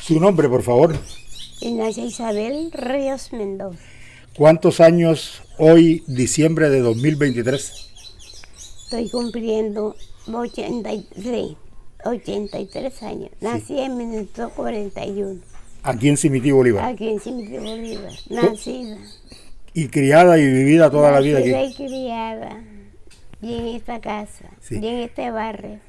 Su nombre, por favor. Ignacia Isabel Ríos Mendoza. ¿Cuántos años hoy, diciembre de 2023? Estoy cumpliendo 83 años. Nací en 1941. Aquí en Cimití, Bolívar. Aquí en Cimití, Bolívar. Nacida. Y criada y vivida toda la vida aquí. Nacida y criada. Y en esta casa. Sí. Y en este barrio.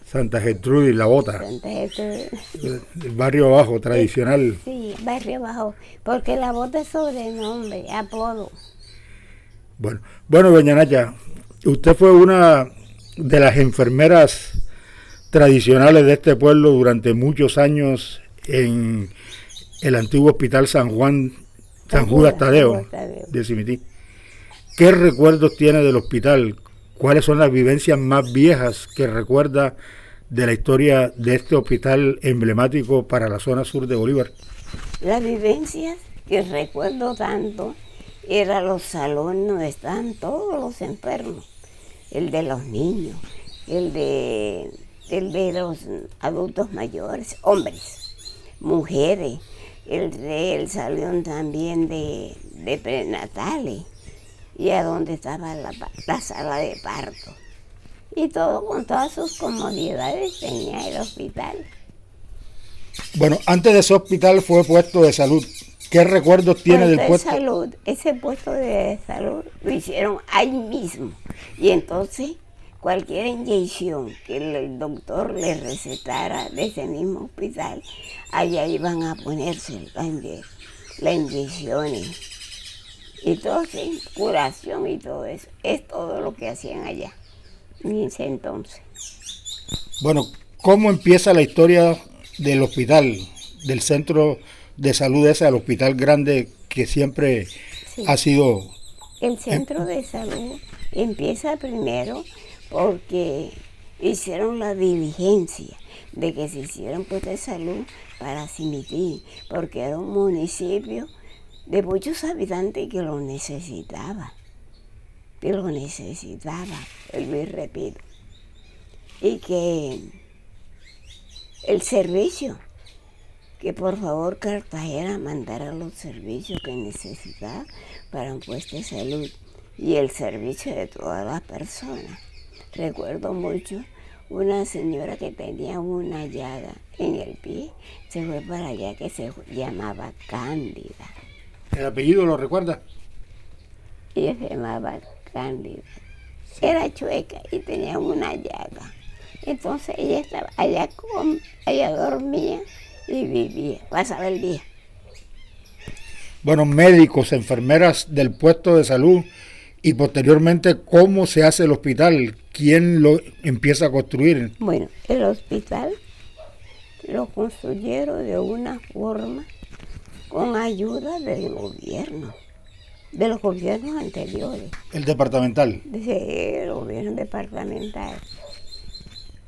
Santa Gertrudis, La Bota. Santa Gertrudis. El barrio abajo, tradicional. Sí, barrio abajo. Porque La Bota es sobrenombre, apodo. Bueno, doña Nacha, usted fue una de las enfermeras tradicionales de este pueblo durante muchos años en el antiguo Hospital San Judas Tadeo de Cimití. ¿Qué recuerdos tiene del hospital? ¿Cuáles son las vivencias más viejas que recuerda de la historia de este hospital emblemático para la zona sur de Bolívar? Las vivencias que recuerdo tanto eran los salones donde estaban todos los enfermos, el de los niños, el de los adultos mayores, hombres, mujeres, el salón también de prenatales, y a donde estaba la sala de parto. Y todo con todas sus comodidades tenía el hospital. Bueno, antes de ese hospital fue puesto de salud. ¿Qué recuerdos tiene del puesto? Salud, ese puesto de salud lo hicieron ahí mismo. Y entonces cualquier inyección que el doctor le recetara de ese mismo hospital, allá iban a ponerse las inyecciones. Y todo, sí, curación y todo eso. Es todo lo que hacían allá en ese entonces. Bueno, ¿cómo empieza la historia del hospital, del centro de salud ese, al hospital grande que siempre ha sido? El centro de salud empieza primero porque hicieron la diligencia de que se hicieran puestos de salud para Cimití, porque era un municipio de muchos habitantes que lo necesitaba, y repito, y que el servicio, que por favor Cartagena mandara los servicios que necesitaba para un puesto de salud y el servicio de todas las personas. Recuerdo mucho una señora que tenía una llaga en el pie, se fue para allá, que se llamaba Cándida. ¿El apellido lo recuerda? Ella se llamaba Cándida. Sí. Era chueca y tenía una llaga. Entonces ella estaba allá, ella dormía y vivía, pasaba el día. Bueno, médicos, enfermeras del puesto de salud y posteriormente, ¿cómo se hace el hospital? ¿Quién lo empieza a construir? Bueno, el hospital lo construyeron de una forma con ayuda del gobierno, de los gobiernos anteriores. ¿El departamental? Sí, el gobierno departamental.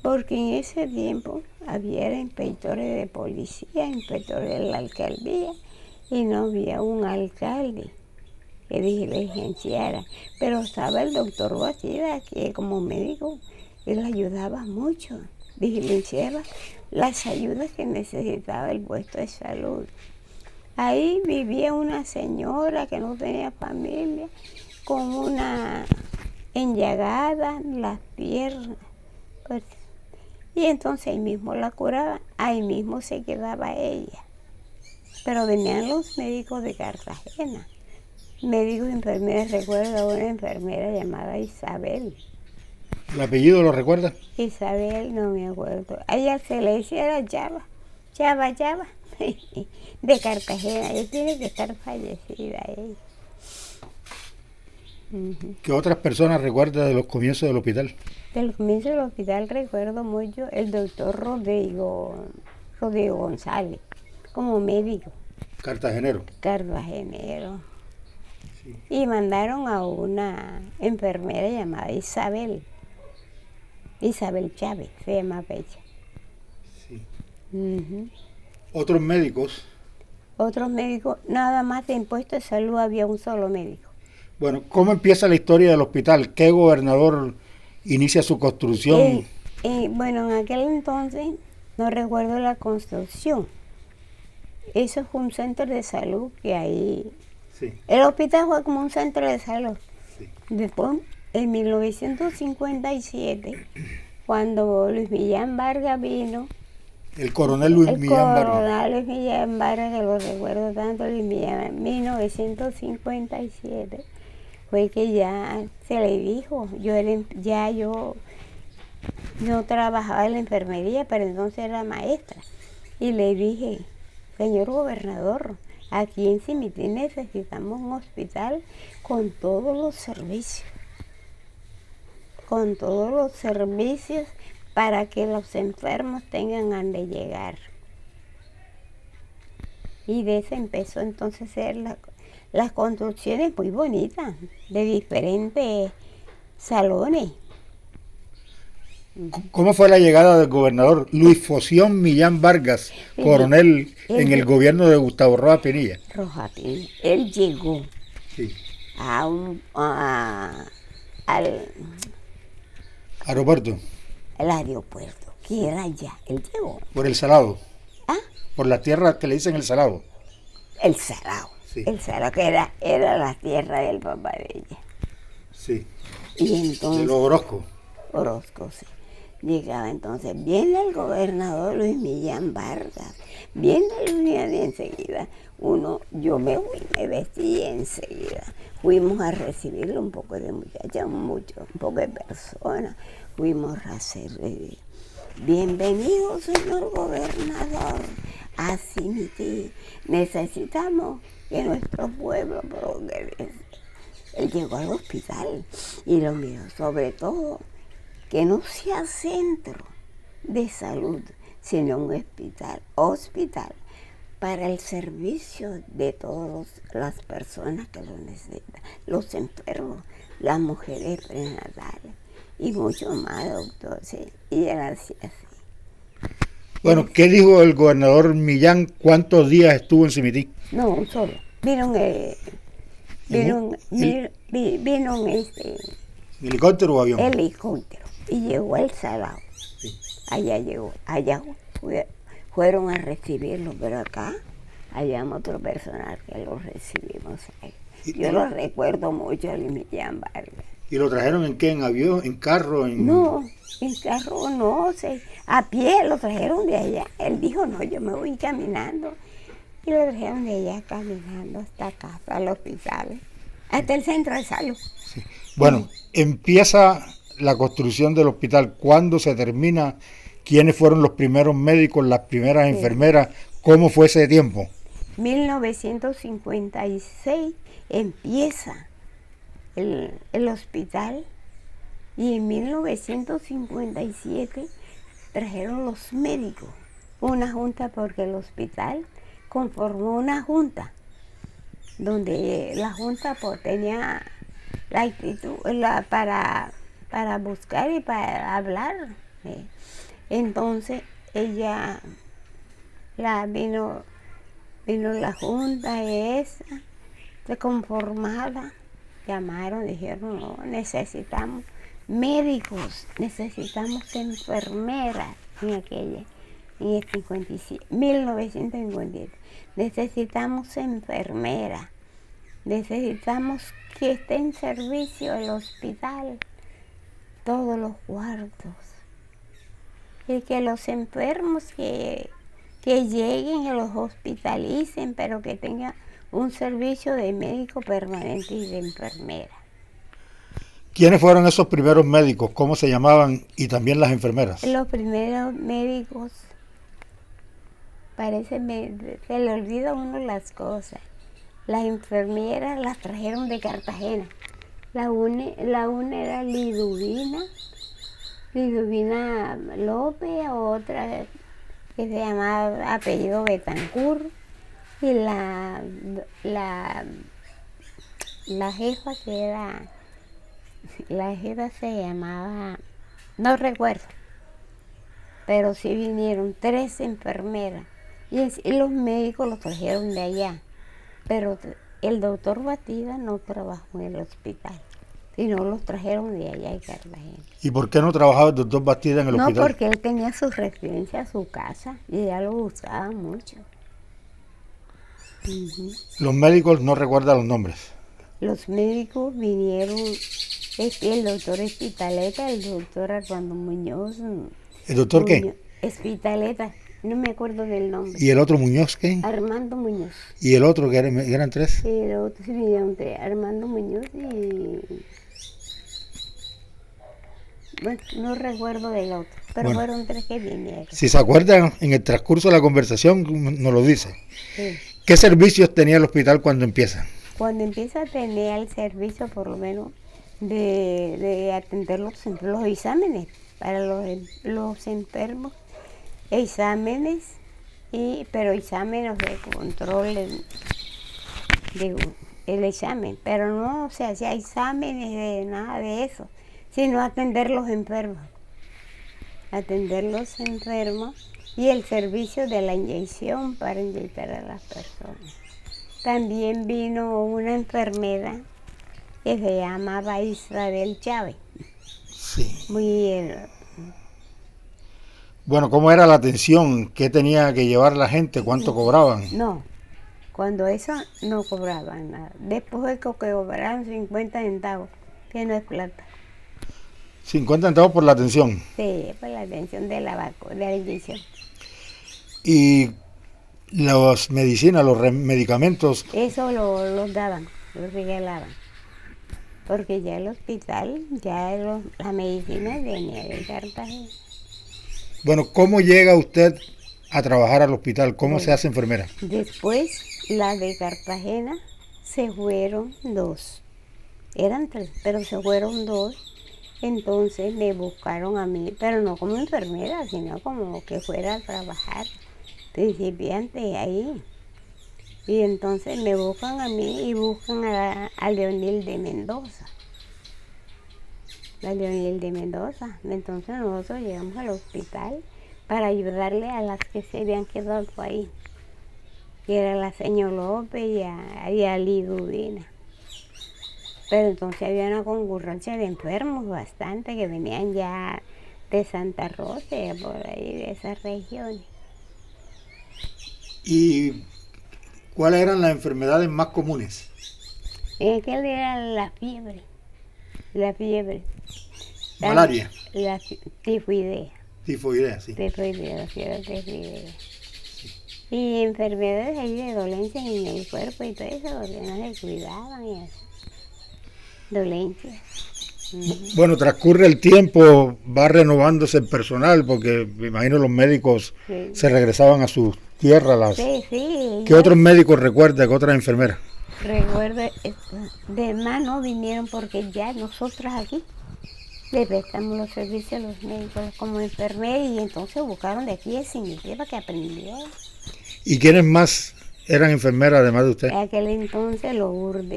Porque en ese tiempo había inspectores de policía, inspectores de la alcaldía, y no había un alcalde que diligenciara. Pero estaba el doctor Bastida, que como médico, él ayudaba mucho, diligenciaba las ayudas que necesitaba el puesto de salud. Ahí vivía una señora que no tenía familia, con una enllagada en las piernas. Pues, y entonces ahí mismo la curaban, ahí mismo se quedaba ella. Pero venían los médicos de Cartagena, médicos y enfermeras. Recuerdo a una enfermera llamada Isabel. ¿El apellido lo recuerda? Isabel, no me acuerdo. A ella se le decía era Chava, de Cartagena. Ella tiene que estar fallecida ella. ¿Qué otras personas recuerda de los comienzos del hospital? Del comienzo del hospital recuerdo mucho el doctor Rodrigo González, como médico. Cartagenero. Sí. Y mandaron a una enfermera llamada Isabel Chávez, se llama ella. Sí. ¿Otros médicos? Otros médicos, nada más en puesto de salud había un solo médico. Bueno, ¿cómo empieza la historia del hospital? ¿Qué gobernador inicia su construcción? Bueno, en aquel entonces no recuerdo la construcción, Eso fue un centro de salud que ahí... Sí. El hospital fue como un centro de salud. Sí. Después, en 1957, cuando Luis Millán Vargas vino, El coronel Luis Millán Vargas. El coronel Luis Millán Vargas, que lo recuerdo tanto, Luis Millán, en 1957, fue que ya se le dijo, yo no trabajaba en la enfermería, pero entonces era maestra. Y le dije, señor gobernador, aquí en Cimití necesitamos un hospital con todos los servicios. Con todos los servicios para que los enfermos tengan a dónde llegar. Y de eso empezó entonces a ser las construcciones muy bonitas, de diferentes salones. ¿Cómo fue la llegada del gobernador Luis Foción Millán Vargas, coronel en el gobierno de Gustavo Rojas Pinilla? Rojas Pinilla. Él llegó al aeropuerto. El aeropuerto, que era allá. Él llegó. Por el Salado. ¿Ah? Por la tierra que le dicen el Salado. El Salado. Sí. El Salado, que era la tierra del papá de ella. Sí. Y entonces... De los Orozco. Orozco, sí. Llegaba entonces, viene el gobernador Luis Millán Vargas, viene Luis Millán y enseguida, yo me vestí enseguida. Fuimos a recibirlo, un poco de muchachas, un poco de personas, fuimos a hacer, bienvenido señor gobernador, a Cimití, necesitamos que nuestro pueblo progrese. Él llegó al hospital y lo miró, sobre todo, que no sea centro de salud, sino un hospital para el servicio de todas las personas que lo necesitan, los enfermos, las mujeres prenatales y mucho más, doctor, sí, y era así. Bueno, ¿qué dijo el gobernador Millán? ¿Cuántos días estuvo en Cimití? No, un solo. Vino ¿Helicóptero o avión? Helicóptero. Y llegó el Salado. Sí. Allá llegó. Allá fueron a recibirlo, pero acá habíamos otro personal que lo recibimos ahí. Yo lo recuerdo mucho a Luis Millán Vargas. ¿Y lo trajeron en qué? ¿En avión? ¿En carro? No, en carro no sé. A pie lo trajeron de allá. Él dijo, no, yo me voy caminando. Y lo trajeron de allá caminando hasta acá, hasta el hospital, hasta el centro de salud. Sí. Bueno, empieza la construcción del hospital. ¿Cuándo se termina? ¿Quiénes fueron los primeros médicos, las primeras enfermeras? ¿Cómo fue ese tiempo? 1956 empieza el hospital y en 1957 trajeron los médicos una junta, porque el hospital conformó una junta donde la junta tenía la actitud para buscar y para hablar. Entonces ella vino la junta esa, se conformada, llamaron, dijeron, no, necesitamos médicos, necesitamos enfermeras en el 1957, necesitamos enfermeras, necesitamos que esté en servicio el hospital, todos los cuartos, y que los enfermos que lleguen, que los hospitalicen, pero que tengan un servicio de médico permanente y de enfermera. ¿Quiénes fueron esos primeros médicos? ¿Cómo se llamaban? Y también las enfermeras. Los primeros médicos, se le olvida a uno las cosas. Las enfermeras las trajeron de Cartagena. La una era Liduvina López, otra que se llamaba apellido Betancourt, y la jefa se llamaba, no recuerdo, pero sí vinieron 3 enfermeras y los médicos los trajeron de allá, pero el doctor Batida no trabajó en el hospital, sino los trajeron de allá de Cartagena. ¿Y por qué no trabajaba el doctor Batida en el hospital? No, porque él tenía su residencia, su casa, y ya lo buscaba mucho. Ujú. Los médicos no recuerdan los nombres. Los médicos vinieron, el doctor Espitaleta, el doctor Armando Muñoz. ¿El doctor qué? Espitaleta, no me acuerdo del nombre. ¿Y el otro Muñoz qué? Armando Muñoz. ¿Y el otro que eran tres? El otro sí vinieron tres, Armando Muñoz y... Bueno, no recuerdo del otro, pero Bueno, fueron tres que vinieron. si se acuerdan, en el transcurso de la conversación nos lo dice. Sí. ¿Qué servicios tenía el hospital cuando empieza? Cuando empieza a tener el servicio, por lo menos, de atender los exámenes para los enfermos, exámenes, pero exámenes de control el examen, pero no se hacía exámenes de nada de eso, sino atender los enfermos y el servicio de la inyección para inyectar a las personas. También vino una enfermera que se llamaba Isabel Chávez. Sí. Muy Bueno, ¿cómo era la atención? ¿Qué tenía que llevar la gente? ¿Cuánto cobraban? No, cuando eso no cobraban nada. Después de que cobraron 50 centavos, que no es plata. 50 centavos por la atención. Sí, por la atención de la inyección. Y las medicinas, los medicamentos. Eso los daban, los regalaban. Porque ya el hospital, la medicina venía de Cartagena. Bueno, ¿cómo llega usted a trabajar al hospital? ¿Cómo se hace enfermera? Después, la de Cartagena, se fueron dos. Eran tres, pero se fueron dos. Entonces me buscaron a mí, pero no como enfermera, sino como que fuera a trabajar, principiante ahí. Y entonces me buscan a mí y buscan a Leonel de Mendoza. La Leonel de Mendoza. Entonces nosotros llegamos al hospital para ayudarle a las que se habían quedado ahí. Que era la señora López y a Liduvina. Pero entonces había una concurrencia de enfermos bastante que venían ya de Santa Rosa, por ahí de esas regiones. ¿Y cuáles eran las enfermedades más comunes? En aquel era la fiebre. Malaria. La tifoidea. Tifoidea, sí. La fiebre tifoidea. Y enfermedades ahí de dolencias en el cuerpo y todo eso, porque no se cuidaban y así. Dolencias. Bueno, transcurre el tiempo, va renovándose el personal, porque me imagino los médicos se regresaban a sus tierras. Sí. ¿Qué otros médicos recuerda? ¿Qué otras enfermeras? Recuerdo, de más no vinieron porque ya nosotros aquí le prestamos los servicios a los médicos como enfermeras y entonces buscaron de aquí sin para que aprendieran. ¿Y quiénes más eran enfermeras además de usted? En aquel entonces Leonel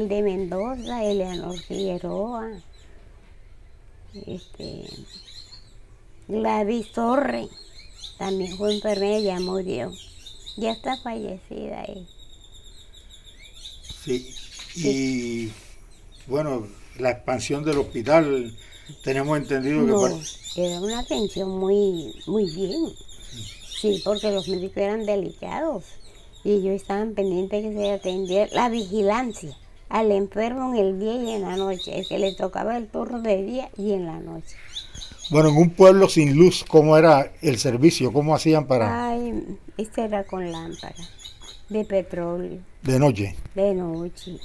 de Mendoza, Eleanor Figueroa, Gladys Torre, también fue enfermera, ya murió, ya está fallecida ahí. Sí, y bueno, la expansión del hospital, tenemos entendido que... era una atención muy bien. Sí, porque los médicos eran delicados y ellos estaban pendientes que se atendiera la vigilancia al enfermo en el día y en la noche, el que le tocaba el turno de día y en la noche. Bueno, en un pueblo sin luz, ¿cómo era el servicio? ¿Cómo hacían para...? Ay, era con lámpara de petróleo. ¿De noche? De noche.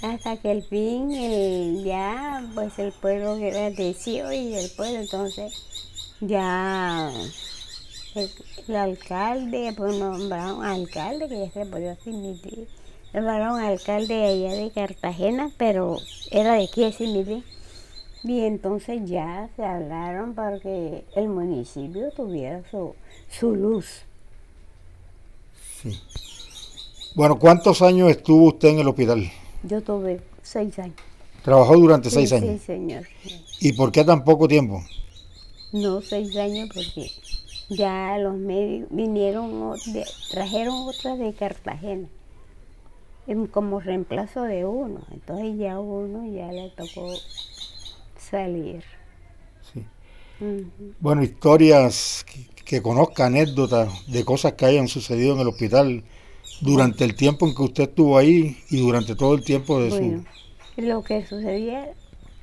Hasta que al fin pues el pueblo agradeció y el pueblo entonces ya el alcalde, pues nombraron alcalde, que ya se podía admitir, nombraron alcalde de allá de Cartagena, pero era de aquí de Simirí. Y entonces ya se hablaron para que el municipio tuviera su luz. Sí. Bueno, ¿cuántos años estuvo usted en el hospital? Yo tuve 6 años. ¿Trabajó durante 6 años? Sí, señor. ¿Y por qué tan poco tiempo? No, 6 años porque ya los médicos vinieron, trajeron otras de Cartagena, como reemplazo de uno. Entonces ya uno ya le tocó salir. Sí. Bueno, historias que conozca anécdotas de cosas que hayan sucedido en el hospital durante el tiempo en que usted estuvo ahí y durante todo el tiempo de bueno, lo que sucedía,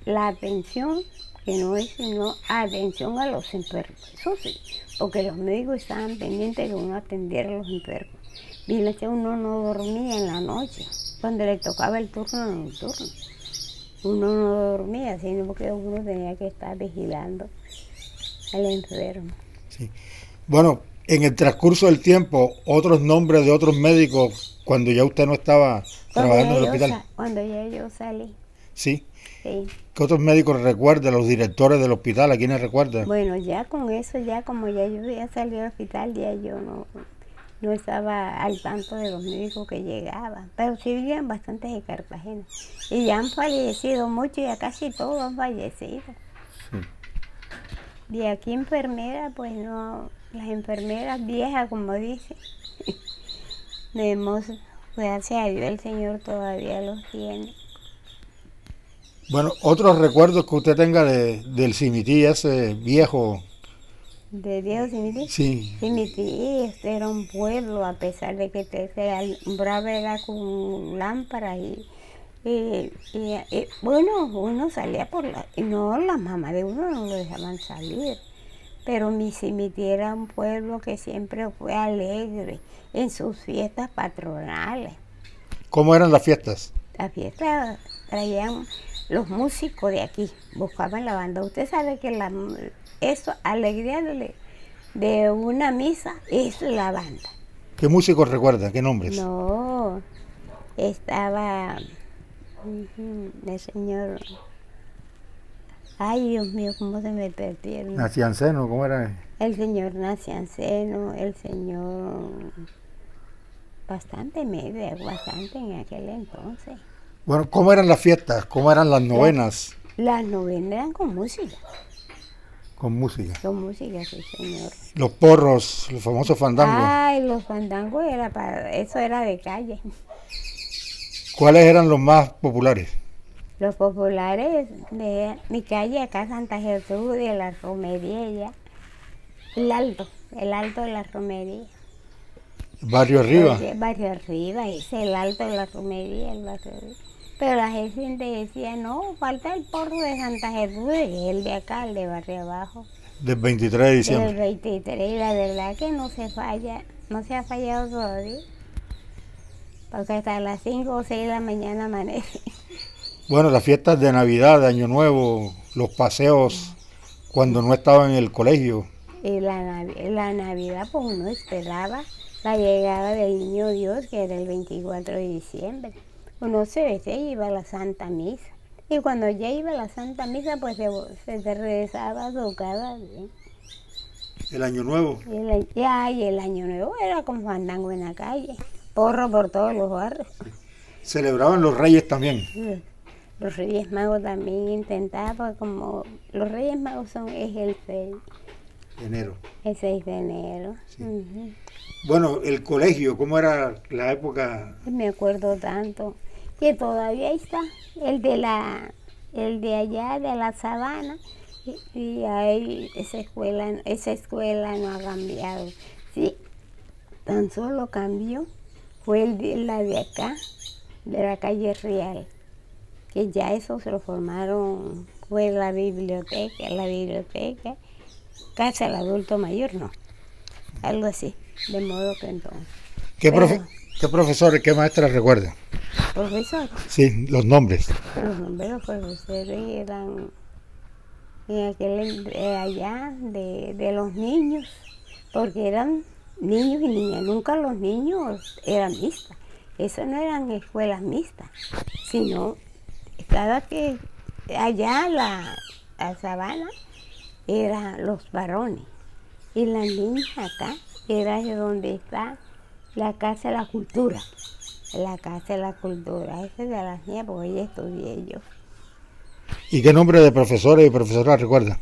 la atención, que no es sino atención a los enfermos, eso sí, porque los médicos estaban pendientes de que uno atendiera a los enfermos. Bien, que uno no dormía en la noche, cuando le tocaba el turno nocturno. Uno no dormía, sino que uno tenía que estar vigilando al enfermo. Sí. Bueno, en el transcurso del tiempo, otros nombres de otros médicos cuando ya usted no estaba trabajando en el hospital. Cuando ya yo salí. Sí. Sí. ¿Qué otros médicos recuerda, los directores del hospital, a quiénes recuerda? Bueno, ya con eso, ya como ya yo había salido del hospital, ya yo no estaba al tanto de los médicos que llegaban, pero sí vivían bastantes de Cartagena. Y ya han fallecido muchos, ya casi todos han fallecido. Sí. Y aquí enfermeras, pues no, las enfermeras viejas, como dicen, gracias a Dios el Señor todavía los tiene. Bueno, otros recuerdos que usted tenga del Cimití, ese viejo. ¿De viejo Cimití? Sí. Cimití, este era un pueblo, a pesar de que se alumbraba era con lámparas bueno, uno salía por no, las mamás de uno no lo dejaban salir, pero mi Cimití era un pueblo que siempre fue alegre en sus fiestas patronales. ¿Cómo eran las fiestas? Las fiestas traían los músicos de aquí, buscaban la banda. Usted sabe que eso, alegría de una misa es la banda. ¿Qué músicos recuerda? ¿Qué nombres? No, estaba el señor, ay Dios mío, cómo se me perdieron. Nacianceno, ¿cómo era? El señor Nacianceno, el señor bastante en aquel entonces. Bueno, ¿cómo eran las fiestas? ¿Cómo eran las novenas? Las novenas eran con música. Con música. Con música, sí, señor. Los porros, los famosos fandangos. Ay, los fandangos eso era de calle. ¿Cuáles eran los más populares? Los populares de mi calle, acá Santa Jesús, de la Romería, el alto de la Romería. ¿Barrio Arriba? Barrio Arriba, es el alto de la Romería, el barrio Arriba. Pero la gente decía, no, falta el porro de Santa Jesús, y el de acá, el de Barrio Abajo. Del 23 de diciembre. Del 23, y la verdad que no se ha fallado todavía. Porque hasta las 5 o 6 de la mañana amanece. Bueno, las fiestas de Navidad, de Año Nuevo, los paseos cuando no estaba en el colegio. Y la Navidad, pues uno esperaba la llegada del Niño Dios, que era el 24 de diciembre. Uno se vestía y iba a la Santa Misa. Y cuando ya iba a la Santa Misa, pues se regresaba a su casa. ¿Sí? ¿El Año Nuevo? Y el Año Nuevo era con fandango en la calle, porro por todos los barrios. Celebraban los Reyes también. Los Reyes Magos también intentaban, porque como los Reyes Magos es el 6 de enero. El 6 de enero. Sí. Bueno, el colegio, ¿cómo era la época? Me acuerdo tanto, que todavía está, el de allá de la Sabana, y ahí esa escuela no ha cambiado. Sí, tan solo cambió, fue la de acá, de la calle Real, que ya eso se lo formaron, fue la biblioteca, casa del adulto mayor, no, algo así, de modo que entonces. ¿Qué profesores, qué maestras recuerda? ¿Profesor? Sí, los nombres. Los nombres de los profesores eran allá de los niños, porque eran niños y niñas, nunca los niños eran mixtas, eso no eran escuelas mixtas, sino cada que allá la Sabana eran los varones y las niñas acá era de donde está la Casa de la Cultura. La Casa de la Cultura, esa es de las niñas, porque ahí estudié yo. ¿Y qué nombre de profesores y profesoras recuerda?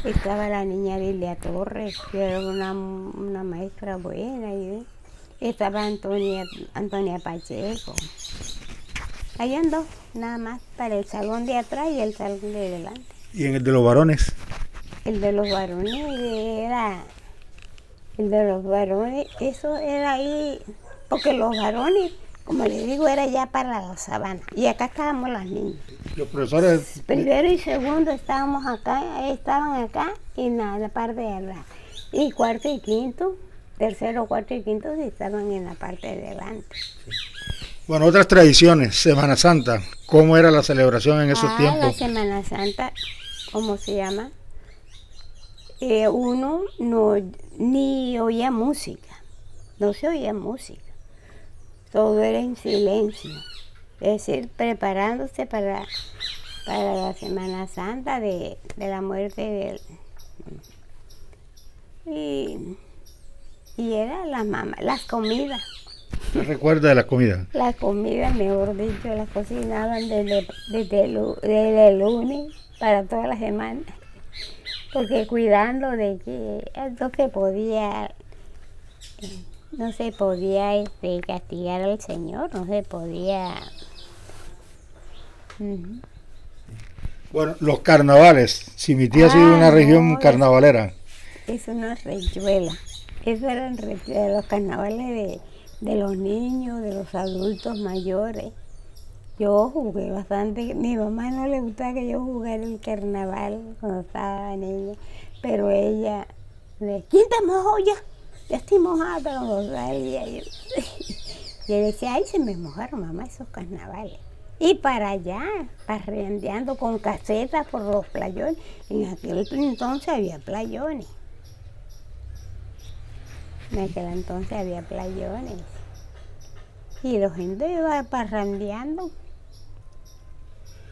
Estaba la niña Lilia Torres, que era una maestra buena, y estaba Antonia Pacheco. Ahí andó, nada más, para el salón de atrás y el salón de delante. ¿Y en el de los varones? El de los varones era El de los varones, eso era ahí, porque los varones, como les digo, era ya para la sabana. Y acá estábamos las niñas. Los profesores... Primero y segundo estaban acá y en la parte de atrás. Y cuarto y quinto, tercero, cuarto y quinto estaban en la parte de delante. Bueno, otras tradiciones, Semana Santa, ¿cómo era la celebración en esos tiempos? La Semana Santa, ¿cómo se llama? Uno no ni oía música, no se oía música, todo era en silencio, es decir, preparándose para la Semana Santa de la muerte de él. Y era las comidas. ¿Qué recuerda de la comida? Las comidas, mejor dicho, las cocinaban desde el lunes para toda la semana. Porque cuidando de que no se podía castigar al Señor, no se podía. Bueno, los carnavales, si mi tía ha sido una región carnavalera. Es una reyuela, eso eran los carnavales de los niños, de los adultos mayores. Yo jugué bastante, mi mamá no le gustaba que yo jugara el carnaval cuando estaba niña, pero ella, ¿quién te mojó ya? Ya estoy mojada cuando salía. Yo le decía, ay, se me mojaron, mamá, esos carnavales. Y para allá, parrandeando con casetas por los playones. En aquel entonces había playones. En aquel entonces había playones. Y la gente iba parrandeando.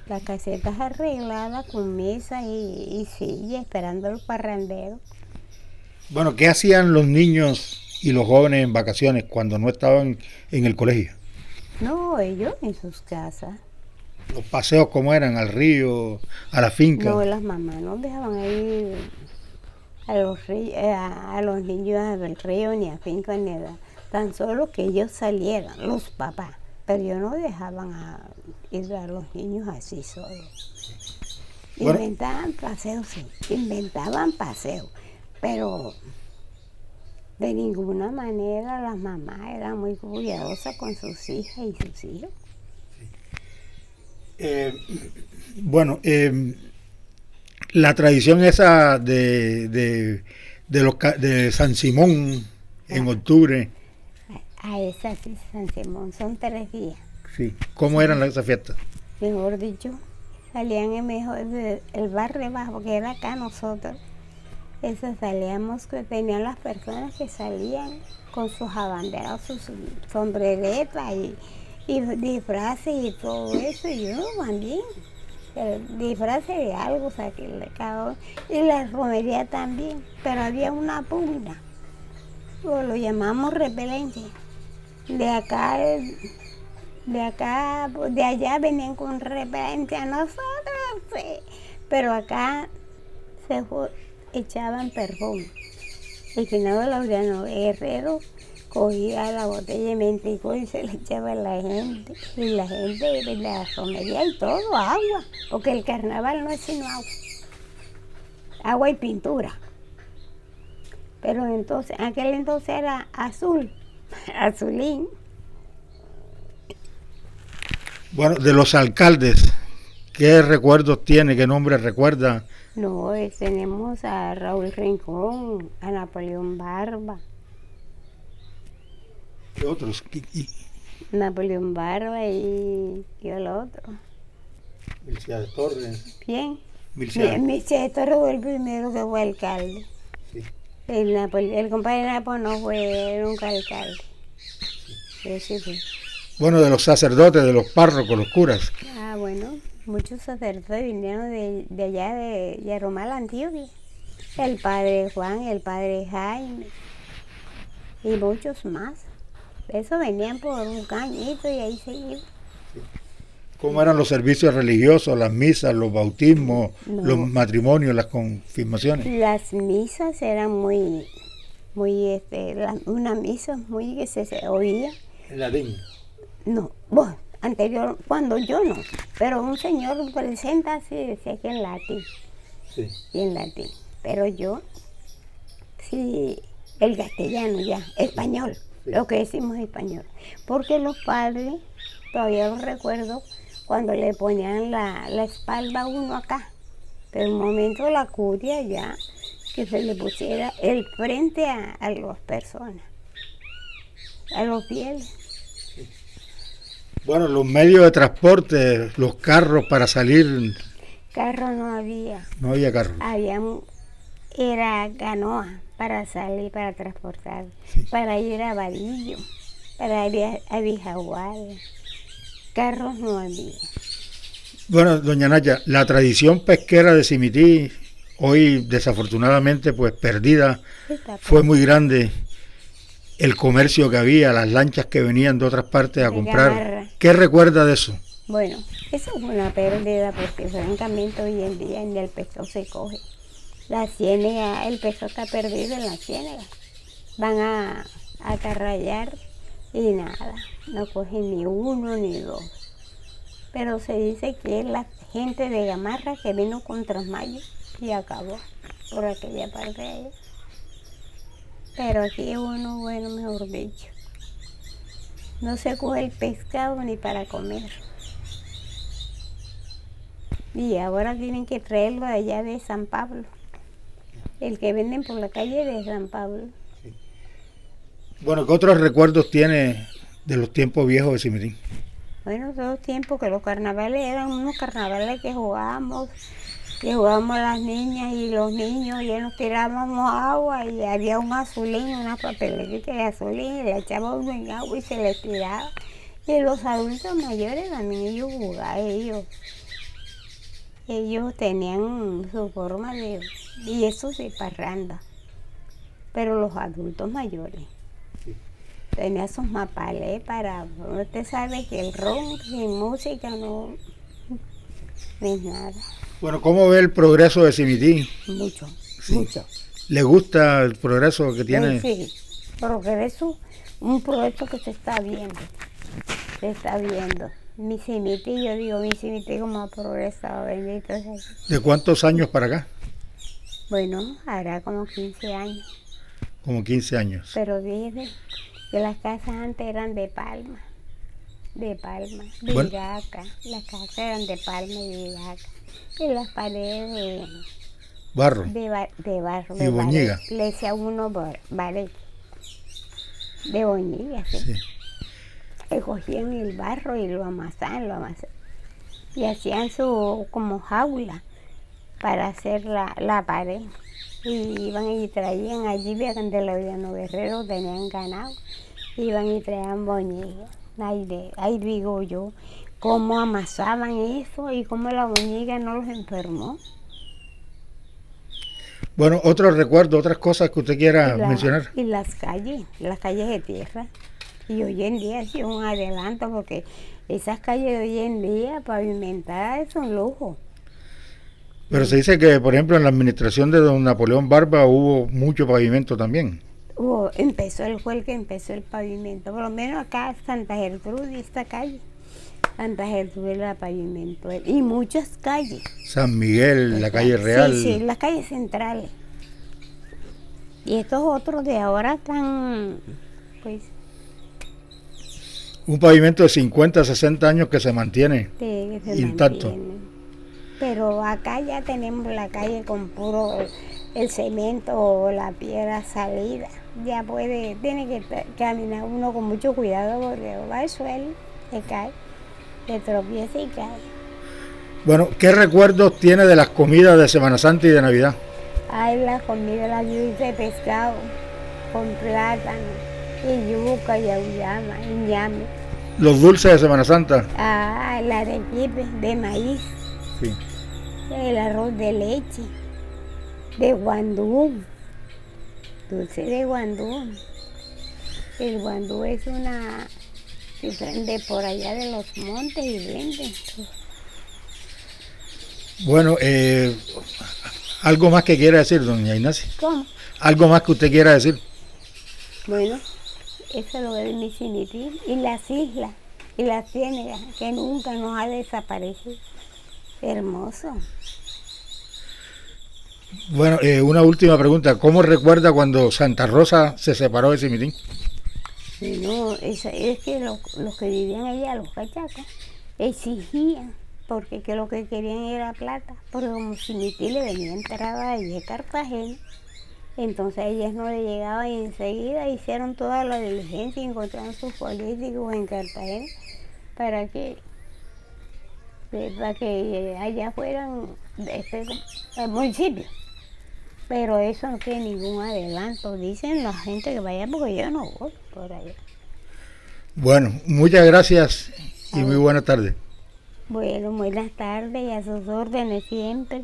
Las casetas arregladas con mesa y silla, esperando los parranderos. Bueno, ¿qué hacían los niños y los jóvenes en vacaciones cuando no estaban en el colegio? No, ellos en sus casas. ¿Los paseos cómo eran? ¿Al río? ¿A la finca? No, las mamás no dejaban ir a los niños al río, ni a finca, ni nada. Tan solo que ellos salieran, los papás. Pero ellos no dejaban ir a los niños así solos. Bueno. Inventaban paseos, sí, inventaban paseos. Pero de ninguna manera las mamás eran muy cuidadosas con sus hijas y sus hijos. Bueno, la tradición esa de San Simón en octubre. Esa sí, San Simón, son 3 días. Sí. ¿Cómo eran esas fiestas? Mejor dicho, salían el barrio bajo, que era acá nosotros. Eso salíamos, que tenían las personas que salían con sus abanderas, sus sombreretas y disfraces y todo eso, y yo también, disfraces de algo, saqué de cada uno, y la romería también, pero había una pugna, lo llamamos repelente, de allá venían con repelente a nosotros, sí. Pero acá se echaban perfume. El finado Laureano Guerrero cogía la botella de mentico y se le echaba a la gente. Y la gente de la romería y todo, agua. Porque el carnaval no es sino agua. Agua y pintura. Pero entonces, aquel entonces era azul, azulín. Bueno, de los alcaldes, ¿qué recuerdos tiene? ¿Qué nombres recuerda? No, tenemos a Raúl Rincón, a Napoleón Barba. ¿Qué otros? Napoleón Barba y el otro. Milciades Torres. ¿Quién? Milciades Torres fue el primero que fue alcalde. Sí. El compadre Napo no fue nunca alcalde. Sí, sí. Bueno, de los sacerdotes, de los párrocos, los curas. Bueno, muchos sacerdotes vinieron de allá de Yaromal, Antioquia. El padre Juan, el padre Jaime y muchos más. Eso venían por un cañito y ahí se iban. ¿Cómo eran los servicios religiosos, las misas, los bautismos, los matrimonios, las confirmaciones? Las misas eran muy una misa muy que se oía. ¿En latín? No, bueno, anterior, cuando yo no, pero un señor presenta así, decía que en latín. Sí. Y en latín. Pero yo sí el castellano ya, español, Sí. lo que decimos español. Porque los padres, todavía lo recuerdo, cuando le ponían la espalda a uno acá, pero en un momento la curia ya, que se le pusiera el frente a las personas, a los fieles. Bueno, los medios de transporte, los carros para salir, Carro no había, no había carros. era canoa para salir, para transportar, Sí. para ir a Vadillo, para ir a Vijagual. Carros no había. Bueno, doña Nacha, la tradición pesquera de Simití, hoy desafortunadamente pues perdida, fue muy grande. El comercio que había, las lanchas que venían de otras partes a De comprar. Gamarra. ¿Qué recuerda de eso? Bueno, eso es una pérdida porque francamente hoy en día ni el peso se coge. La ciénaga, el peso está perdido en la ciénaga. Van a acarrayar y nada, no cogen ni uno ni dos. Pero se dice que es la gente de Gamarra que vino con Trasmayo y acabó por aquella parte de ahí. Pero aquí es uno bueno, mejor dicho. No se coge el pescado ni para comer. Y ahora tienen que traerlo de allá de San Pablo. El que venden por la calle de San Pablo. Bueno, ¿qué otros recuerdos tiene de los tiempos viejos de Simití? Bueno, todo el tiempo que los carnavales eran unos carnavales que jugábamos las niñas y los niños, y nos tirábamos agua y había un azulín, una papeleta de azulín, y le echábamos en agua y se le tiraba. Y los adultos mayores también ellos jugaban, ellos tenían su forma de, y eso sí, parranda. Pero los adultos mayores tenían sus mapales para, usted sabe que el ron sin música no es nada. Bueno, ¿cómo ve el progreso de Simití? Mucho, Sí. mucho. ¿Le gusta el progreso que tiene? Sí, progreso, un progreso que se está viendo. Se está viendo. Mi Simití, yo digo, mi Simití como ha progresado, bendito sea Dios. ¿De cuántos años para acá? Bueno, hará como 15 años. Como 15 años. Pero fíjese que las casas antes eran de palma, de Bueno. iraca. Las casas eran de palma y de iraca. Y las paredes Barro. de barro. Y boñiga. Le decía uno baret. De boñiga, sí. Sí. Que cogían el barro y lo amasaban. Y hacían su como jaula para hacer la pared. Y iban y traían allí, vean de los guerreros tenían ganado, iban y traían boñiga. Ahí digo yo, cómo amasaban eso y cómo la boñiga no los enfermó. Bueno, otros recuerdos, otras cosas que usted quiera mencionar. Y las calles de tierra. Y hoy en día sí es un adelanto porque esas calles de hoy en día pavimentadas es un lujo. Pero se dice que, por ejemplo, en la administración de don Napoleón Barba hubo mucho pavimento también. Él fue el que empezó el pavimento, por lo menos acá Santa Gertrudis, esta calle. Santa Gertrudis la pavimentó él, y muchas calles. San Miguel, la calle Real. Sí, las calles centrales. Y estos otros de ahora están, pues... Un pavimento de 50, 60 años que se mantiene que se intacto. mantienen. Pero acá ya tenemos la calle con puro el cemento o la piedra salida. Ya tiene que caminar uno con mucho cuidado porque va al suelo, se cae, se tropieza y cae. Bueno, ¿qué recuerdos tiene de las comidas de Semana Santa y de Navidad? Hay la comida, la yuca de pescado con plátano y yuca y auyama y ñame. Los dulces de Semana Santa. El arequipe de maíz. Sí. El arroz de leche, de guandú, dulce de guandú. El guandú es una que vende por allá de los montes y venden. Bueno, algo más que quiera decir, doña Ignacia. ¿Cómo? Algo más que usted quiera decir. Bueno, eso es lo de mi Simití y las islas y las ciénagas que nunca nos ha desaparecido. Hermoso. Bueno, una última pregunta. ¿Cómo recuerda cuando Santa Rosa se separó de Cimitín? Y no, es que los que vivían allá, los cachacos, exigían, porque que lo que querían era plata, porque como Cimitín le venía entrada de Cartagena, entonces a ellas no le llegaban y enseguida hicieron toda la diligencia y encontraron sus políticos en Cartagena para que allá fueran al municipio. Pero eso no tiene ningún adelanto. Dicen la gente que vaya porque yo no voy por allá. Bueno, muchas gracias y muy buenas tardes. Bueno, buenas tardes y a sus órdenes siempre.